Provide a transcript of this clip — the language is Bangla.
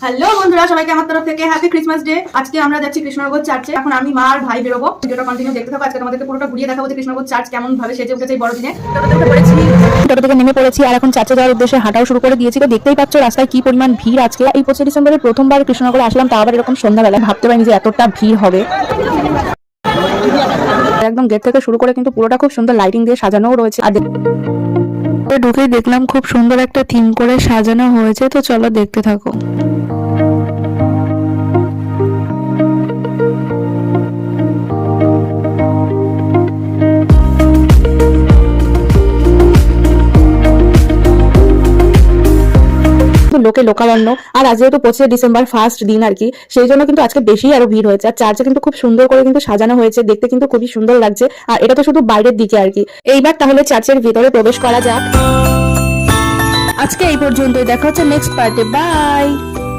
হ্যালো বন্ধুরা, সবাইকে আমার তরফ থেকে হ্যাপি ক্রিসমাস ডে। আজকে আমরা যাচ্ছি কৃষ্ণনগর চার্চে। এখন আমি মা আর ভাই বেরোবো। ভিডিওটা কন্টিনিউ দেখতে থাকো। আজকে তোমাদেরকে পুরোটা ঘুরিয়ে দেখাবো যে কৃষ্ণনগর চার্চ কেমন ভাবে সেজে উঠেছে এই বড়দিনে। টোটো থেকে নেমে পড়েছি আর এখন চার্চে যাওয়ার উদ্দেশ্যে হাঁটাও শুরু করে দিয়েছি। তো দেখতেই পাচ্ছ রাস্তায় কি পরিমাণ ভিড়। আজকে এই 25 ডিসেম্বরে প্রথমবার কৃষ্ণনগরে আসলাম, তা আবার এরকম সন্ধ্যাবেলায়। ভাবতে পারিনি যে এতটা ভিড় হবে। একদম গেট থেকে শুরু করে কিন্তু পুরোটা খুব সুন্দর লাইটিং দিয়ে সাজানোও রয়েছে। আর ঢুকে দেখলাম খুব সুন্দর একটা থিম করে সাজানো হয়েছে। তো চলো দেখতে থাকো। লোকে লোকারণ্য। আর আজ যেহেতু 25 ডিসেম্বর ফার্স্ট দিন আর কি, সেই জন্য কিন্তু আজকে বেশি আরো ভিড় হয়েছে। আর চার্চে কিন্তু খুব সুন্দর করে কিন্তু সাজানো হয়েছে, দেখতে কিন্তু খুবই সুন্দর লাগছে। আর এটা তো শুধু বাইরের দিকে আর কি। এইবার তাহলে চার্চের ভিতরে প্রবেশ করা যাক। আজকে এই পর্যন্তই, দেখা হচ্ছে নেক্সট পার্টে। বাই।